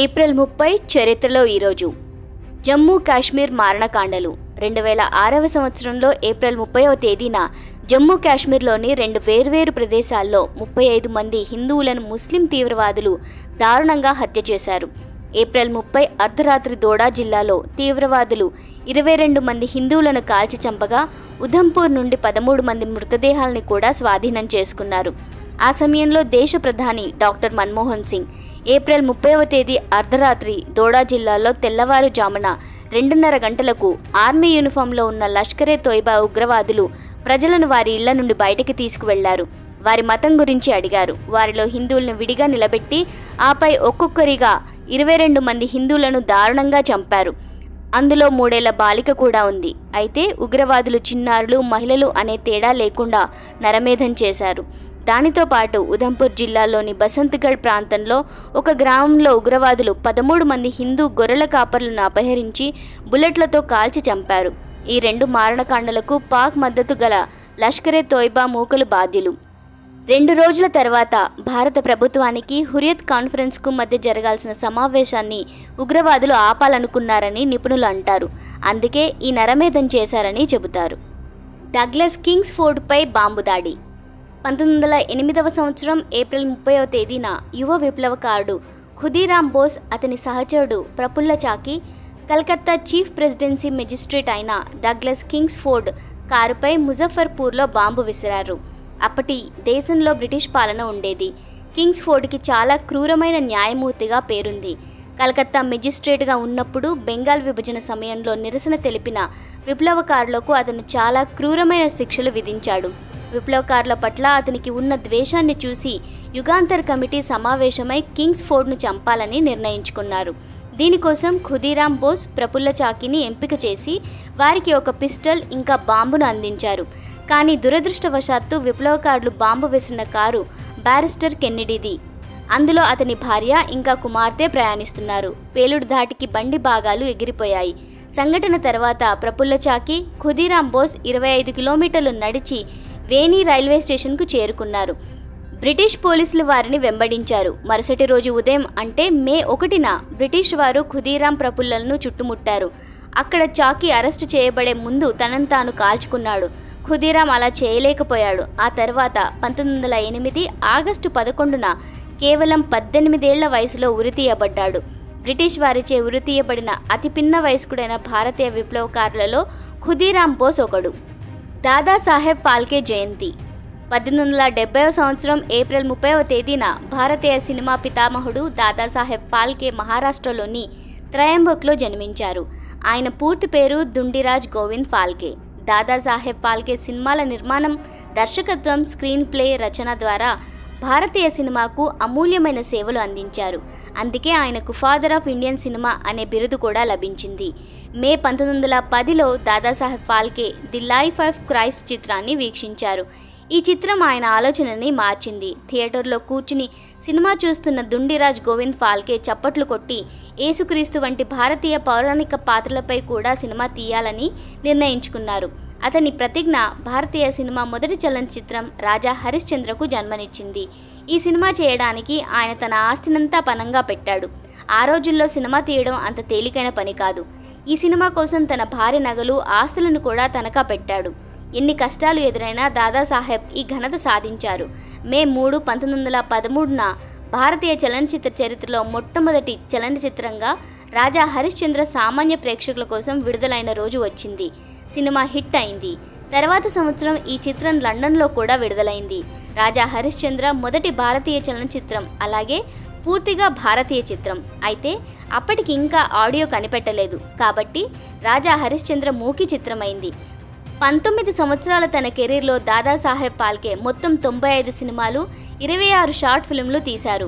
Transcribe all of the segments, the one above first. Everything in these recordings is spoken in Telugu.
ఏప్రిల్ 30 చరిత్రలో ఈరోజు జమ్మూ కాశ్మీర్ మారణకాండలు 2006వ సంవత్సరంలో ఏప్రిల్ 30వ తేదీన జమ్మూ కాశ్మీర్లోని రెండు వేర్వేరు ప్రదేశాల్లో 35 మంది హిందువులను ముస్లిం తీవ్రవాదులు దారుణంగా హత్య చేశారు. ఏప్రిల్ 30 అర్ధరాత్రి దోడా జిల్లాలో తీవ్రవాదులు 22 మంది హిందువులను కాల్చి చంపగా ఉధంపూర్ నుండి 13 మంది మృతదేహాలను కూడా స్వాధీనం చేసుకున్నారు. ఆ సమయంలో దేశ ప్రధాని డాక్టర్ మన్మోహన్ సింగ్ ఏప్రిల్ 30వ తేదీ అర్ధరాత్రి దోడా జిల్లాలో తెల్లవారుజామున 2:30 గంటలకు ఆర్మీ యూనిఫామ్లో ఉన్న లష్కరే తోయిబా ఉగ్రవాదులు ప్రజలను వారి ఇళ్ల నుండి బయటకు తీసుకువెళ్లారు. వారి మతం గురించి అడిగారు. వారిలో హిందువులను విడిగా నిలబెట్టి ఆపై ఒక్కొక్కరిగా 22 మంది హిందువులను దారుణంగా చంపారు. అందులో 3 ఏళ్ల బాలిక కూడా ఉంది. అయితే ఉగ్రవాదులు చిన్నారులు, మహిళలు అనే తేడా లేకుండా నరమేధం చేశారు. దానితో పాటు ఉధంపూర్ జిల్లాలోని బసంత్గఢ్ ప్రాంతంలో ఒక గ్రామంలో ఉగ్రవాదులు 13 మంది హిందూ గొర్రెల కాపర్లను అపహరించి బుల్లెట్లతో కాల్చి చంపారు. ఈ రెండు మారణకాండలకు పాక్ మద్దతు గల లష్కరే తోయిబా మూకలు బాధ్యులు. 2 రోజుల తర్వాత భారత ప్రభుత్వానికి హురియత్ కాన్ఫరెన్స్కు మధ్య జరగాల్సిన సమావేశాన్ని ఉగ్రవాదులు ఆపాలనుకున్నారని నిపుణులు అంటారు. అందుకే ఈ నరమేధం చేశారని చెబుతారు. డగ్లస్ కింగ్స్ ఫోర్డ్పై బాంబు దాడి 1908వ సంవత్సరం ఏప్రిల్ 30వ తేదీన యువ విప్లవకారుడు ఖుదీరామ్ బోస్, అతని సహచరుడు Prafulla Chaki Calcutta chief presidency magistrate అయిన డగ్లస్ కింగ్స్ ఫోర్డ్ కారుపై ముజఫర్పూర్లో బాంబు విసిరారు. అప్పటి దేశంలో బ్రిటిష్ పాలన ఉండేది. కింగ్స్ ఫోర్డ్కి చాలా క్రూరమైన న్యాయమూర్తిగా పేరుంది. కలకత్తా మెజిస్ట్రేట్గా ఉన్నప్పుడు బెంగాల్ విభజన సమయంలో నిరసన తెలిపిన విప్లవకారులకు అతను చాలా క్రూరమైన శిక్షలు విధించాడు. విప్లవకారుల పట్ల అతనికి ఉన్న ద్వేషాన్ని చూసి యుగాంతర్ కమిటీ సమావేశమై కింగ్స్ ఫోర్డ్ను చంపాలని నిర్ణయించుకున్నారు. దీనికోసం ఖుదీరామ్ బోస్, ప్రఫుల్ల చాకిని ఎంపిక చేసి వారికి ఒక పిస్టల్ ఇంకా బాంబును అందించారు. కానీ దురదృష్టవశాత్తు విప్లవకారులు బాంబు వేసిన కారు బ్యారిస్టర్ కెన్నెడీది. అందులో అతని భార్య ఇంకా కుమార్తె ప్రయాణిస్తున్నారు. పేలుడు ధాటికి బండి భాగాలు ఎగిరిపోయాయి. సంఘటన తర్వాత ప్రఫుల్ల చాకి, ఖుదీరామ్ బోస్ 25 కిలోమీటర్లు నడిచి వేణి రైల్వే స్టేషన్కు చేరుకున్నారు. బ్రిటిష్ పోలీసులు వారిని వెంబడించారు. మరుసటి రోజు ఉదయం అంటే మే 1న బ్రిటిష్ వారు ఖుదీరామ్, ప్రఫుల్లను చుట్టుముట్టారు. అక్కడ చాకి అరెస్టు చేయబడే ముందు తనను తాను కాల్చుకున్నాడు. ఖుదీరామ్ అలా చేయలేకపోయాడు. ఆ తర్వాత 1908 ఆగస్టు 11న కేవలం 18 ఏళ్ల వయసులో ఉరితీయబడ్డాడు. బ్రిటిష్ వారిచే ఉరితీయబడిన అతి పిన్న వయస్కుడైన భారతీయ విప్లవకారులలో ఖుదీరామ్ బోస్ ఒకడు. దాదాసాహెబ్ ఫాల్కే జయంతి 1870వ సంవత్సరం ఏప్రిల్ 30వ తేదీన భారతీయ సినిమా పితామహుడు దాదాసాహెబ్ ఫాల్కే మహారాష్ట్రలోని త్రయంబక్లో జన్మించారు. ఆయన పూర్తి పేరు దుండిరాజ్ గోవింద్ ఫాల్కే. దాదాసాహెబ్ ఫాల్కే సినిమాల నిర్మాణం, దర్శకత్వం, స్క్రీన్ ప్లే, రచన ద్వారా భారతీయ సినిమాకు అమూల్యమైన సేవలు అందించారు. అందుకే ఆయనకు ఫాదర్ ఆఫ్ ఇండియన్ సినిమా అనే బిరుదు కూడా లభించింది. మే 1910లో Dadasaheb Phalke the life of Christ చిత్రాన్ని వీక్షించారు. ఈ చిత్రం ఆయన ఆలోచనని మార్చింది. థియేటర్లో కూర్చుని సినిమా చూస్తున్న దుండిరాజ్ గోవింద్ ఫాల్కే చప్పట్లు కొట్టి యేసుక్రీస్తు వంటి భారతీయ పౌరాణిక పాత్రలపై కూడా సినిమా తీయాలని నిర్ణయించుకున్నారు. అతని ప్రతిజ్ఞ భారతీయ సినిమా మొదటి చలనచిత్రం రాజా హరిశ్చంద్రకు జన్మనిచ్చింది. ఈ సినిమా చేయడానికి ఆయన తన ఆస్తినంతా పణంగా పెట్టాడు. ఆ రోజుల్లో సినిమా తీయడం అంత తేలికైన పని కాదు. ఈ సినిమా కోసం తన భార్య నగలు, ఆస్తులను కూడా తనఖా పెట్టాడు. ఎన్ని కష్టాలు ఎదురైనా దాదాసాహెబ్ ఈ ఘనత సాధించారు. మే 3, 1913న భారతీయ చలనచిత్ర చరిత్రలో మొట్టమొదటి చలనచిత్రంగా రాజా హరిశ్చంద్ర సామాన్య ప్రేక్షకుల కోసం విడుదలైన రోజు వచ్చింది. సినిమా హిట్ అయింది. తర్వాత సంవత్సరం ఈ చిత్రం లండన్లో కూడా విడుదలైంది. రాజా హరిశ్చంద్ర మొదటి భారతీయ చలనచిత్రం, అలాగే పూర్తిగా భారతీయ చిత్రం. అయితే అప్పటికి ఇంకా ఆడియో కనిపెట్టలేదు కాబట్టి రాజా హరిశ్చంద్ర మూకీ చిత్రమైంది. 19 సంవత్సరాల తన కెరీర్లో దాదాసాహెబ్ ఫాల్కే మొత్తం 95 సినిమాలు, 26 షార్ట్ ఫిల్మ్లు తీశారు.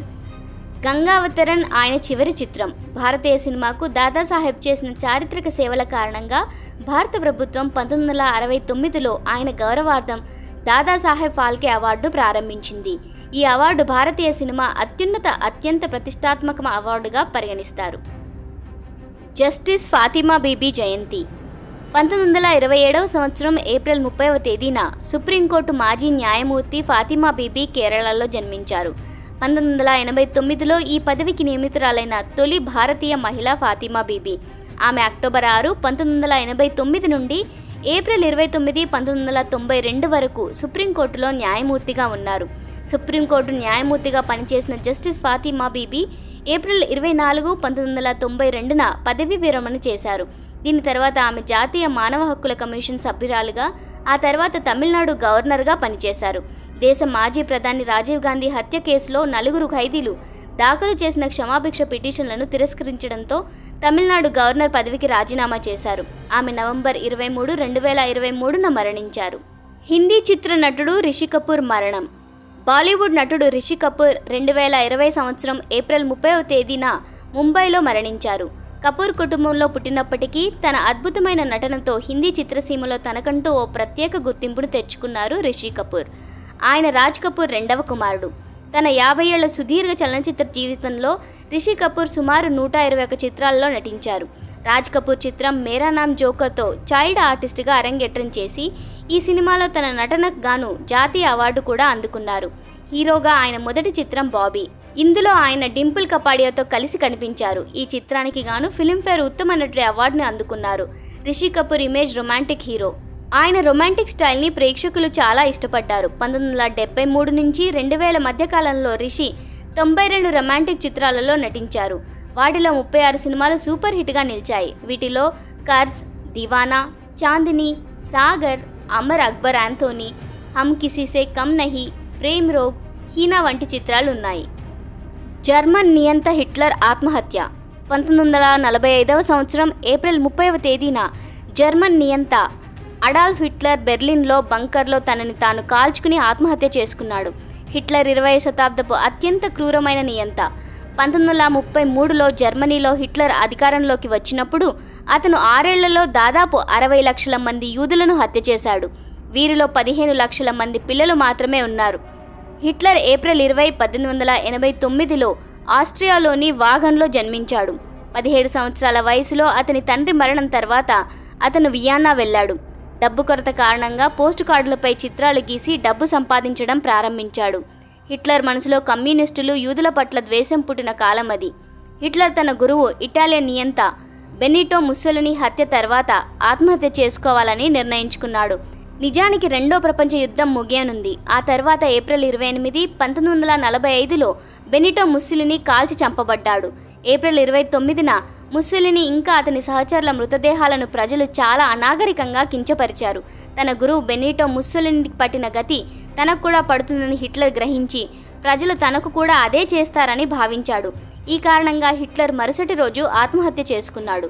గంగావతరణ్ ఆయన చివరి చిత్రం. భారతీయ సినిమాకు దాదాసాహెబ్ చేసిన చారిత్రక సేవల కారణంగా భారత ప్రభుత్వం 1969లో ఆయన గౌరవార్థం దాదాసాహెబ్ ఫాల్కే అవార్డు ప్రారంభించింది. ఈ అవార్డు భారతీయ సినిమా అత్యంత ప్రతిష్టాత్మక అవార్డుగా పరిగణిస్తారు. జస్టిస్ ఫాతిమా బీబీ జయంతి 1927వ సంవత్సరం ఏప్రిల్ 30వ తేదీన సుప్రీంకోర్టు మాజీ న్యాయమూర్తి ఫాతిమా బీబీ కేరళలో జన్మించారు. 1989లో ఈ పదవికి నియమితురాలైన తొలి భారతీయ మహిళ ఫాతిమా బీబీ. ఆమె అక్టోబర్ 6, 1989 నుండి ఏప్రిల్ 29, 1992 వరకు సుప్రీంకోర్టులో న్యాయమూర్తిగా ఉన్నారు. సుప్రీంకోర్టు న్యాయమూర్తిగా పనిచేసిన జస్టిస్ ఫాతిమా బీబీ ఏప్రిల్ 24, 1992న పదవీ విరమణ చేశారు. దీని తర్వాత ఆమె జాతీయ మానవ హక్కుల కమిషన్ సభ్యురాలుగా, ఆ తర్వాత తమిళనాడు గవర్నర్గా పనిచేశారు. దేశ మాజీ ప్రధాని రాజీవ్ గాంధీ హత్య కేసులో 4 ఖైదీలు దాఖలు చేసిన క్షమాభిక్ష పిటిషన్లను తిరస్కరించడంతో తమిళనాడు గవర్నర్ పదవికి రాజీనామా చేశారు. ఆమె నవంబర్ 23, 2023న మరణించారు. హిందీ చిత్ర నటుడు రిషి కపూర్ మరణం. బాలీవుడ్ నటుడు రిషి కపూర్ 2020 సంవత్సరం ఏప్రిల్ 30వ తేదీన ముంబైలో మరణించారు. కపూర్ కుటుంబంలో పుట్టినప్పటికీ తన అద్భుతమైన నటనతో హిందీ చిత్రసీమలో తనకంటూ ఓ ప్రత్యేక గుర్తింపును తెచ్చుకున్నారు రిషి కపూర్. ఆయన రాజ్ కపూర్ రెండవ కుమారుడు. తన 50 ఏళ్ల సుదీర్ఘ చలనచిత్ర జీవితంలో రిషి కపూర్ సుమారు 121 చిత్రాల్లో నటించారు. రాజ్ కపూర్ చిత్రం మేరా నామ్ జోకర్తో చైల్డ్ ఆర్టిస్ట్గా అరంగేట్రం చేసి ఈ సినిమాలో తన నటనకు గాను జాతీయ అవార్డు కూడా అందుకున్నారు. హీరోగా ఆయన మొదటి చిత్రం బాబీ. ఇందులో ఆయన డింపుల్ కపాడియాతో కలిసి కనిపించారు. ఈ చిత్రానికి గాను ఫిల్మ్ఫేర్ ఉత్తమ నటుడి అవార్డుని అందుకున్నారు. Rishi Kapoor image romantic hero. ఆయన రొమాంటిక్ స్టైల్ని ప్రేక్షకులు చాలా ఇష్టపడ్డారు. 1973 నుంచి 2000 మధ్యకాలంలో రిషి 92 రొమాంటిక్ చిత్రాలలో నటించారు. వాటిలో 36 సినిమాలు సూపర్ హిట్గా నిలిచాయి. వీటిలో కర్జ్, దీవానా, చాందిని, సాగర్, అమర్ అక్బర్ ఆంథోనీ, హమ్ కిసీసే కమ్ నహీ, ప్రేమ్ రోగ్, హీనా వంటి చిత్రాలు ఉన్నాయి. జర్మన్ నియంత హిట్లర్ ఆత్మహత్య. 1945వ సంవత్సరం ఏప్రిల్ 30వ తేదీన జర్మన్ నియంత అడాల్ఫ్ హిట్లర్ బెర్లిన్లో బంకర్లో తనని తాను కాల్చుకుని ఆత్మహత్య చేసుకున్నాడు. హిట్లర్ 20వ శతాబ్దపు అత్యంత క్రూరమైన నియంత. 1933లో జర్మనీలో హిట్లర్ అధికారంలోకి వచ్చినప్పుడు అతను 6 ఏళ్లలో దాదాపు 60 లక్షల మంది యూదులను హత్య చేశాడు. వీరిలో 15 లక్షల మంది పిల్లలు మాత్రమే ఉన్నారు. హిట్లర్ ఏప్రిల్ 20, 1889లో ఆస్ట్రియాలోని వాగన్లో జన్మించాడు. 17 సంవత్సరాల వయసులో అతని తండ్రి మరణం తర్వాత అతను వియన్నా వెళ్ళాడు. డబ్బు కొరత కారణంగా పోస్ట్ కార్డులపై చిత్రాలు గీసి డబ్బు సంపాదించడం ప్రారంభించాడు. హిట్లర్ మనసులో కమ్యూనిస్టులు, యూదుల పట్ల ద్వేషం పుట్టిన కాలం అది. హిట్లర్ తన గురువు ఇటాలియన్ నియంత బెనిటో ముస్సోలినీ హత్య తర్వాత ఆత్మహత్య చేసుకోవాలని నిర్ణయించుకున్నాడు. నిజానికి రెండో ప్రపంచ యుద్ధం ముగియనుంది. ఆ తర్వాత ఏప్రిల్ 28, 1945లో బెనిటో ముస్సోలినీ కాల్చి చంపబడ్డాడు. ఏప్రిల్ 29న ముస్సోలినీ ఇంకా అతని సహచరుల మృతదేహాలను ప్రజలు చాలా అనాగరికంగా కించపరిచారు. తన గురువు బెనిటో ముస్సోలినీకి పట్టిన గతి తనకు కూడా పడుతుందని హిట్లర్ గ్రహించి ప్రజలు తనకు కూడా అదే చేస్తారని భావించాడు. ఈ కారణంగా హిట్లర్ మరుసటి రోజు ఆత్మహత్య చేసుకున్నాడు.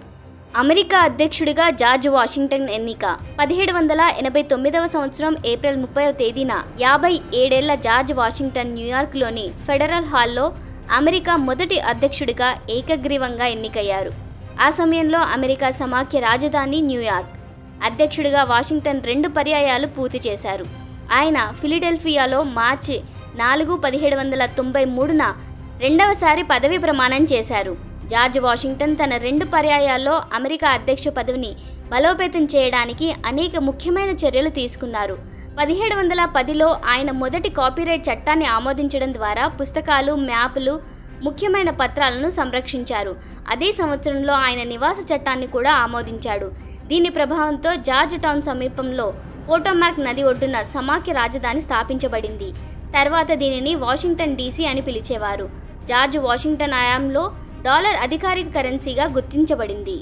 అమెరికా అధ్యక్షుడిగా జార్జ్ వాషింగ్టన్ ఎన్నిక. 1789వ సంవత్సరం ఏప్రిల్ 30వ తేదీన 57 ఏళ్ల జార్జ్ వాషింగ్టన్ న్యూయార్క్లోని ఫెడరల్ హాల్లో అమెరికా మొదటి అధ్యక్షుడిగా ఏకగ్రీవంగా ఎన్నికయ్యారు. ఆ సమయంలో అమెరికా సమాఖ్య రాజధాని న్యూయార్క్. అధ్యక్షుడిగా వాషింగ్టన్ 2 పర్యాయాలు పూర్తి చేశారు. ఆయన ఫిలడెల్ఫియాలో మార్చి 4, 1793న రెండవసారి పదవీ ప్రమాణం చేశారు. జార్జ్ వాషింగ్టన్ తన 2 పర్యాయాల్లో అమెరికా అధ్యక్ష పదవిని బలోపేతం చేయడానికి అనేక ముఖ్యమైన చర్యలు తీసుకున్నారు. 1710లో ఆయన మొదటి కాపీరైట్ చట్టాన్ని ఆమోదించడం ద్వారా పుస్తకాలు, మ్యాపులు, ముఖ్యమైన పత్రాలను సంరక్షించారు. అదే సంవత్సరంలో ఆయన నివాస చట్టాన్ని కూడా ఆమోదించాడు. దీని ప్రభావంతో జార్జ్ టౌన్ సమీపంలో పోటోమాక్ నది ఒడ్డున సమాఖ్య రాజధాని స్థాపించబడింది. తర్వాత దీనిని వాషింగ్టన్ డీసీ అని పిలిచేవారు. జార్జ్ వాషింగ్టన్ హయాంలో డాలర్ అధికారిక కరెన్సీగా గుర్తించబడింది.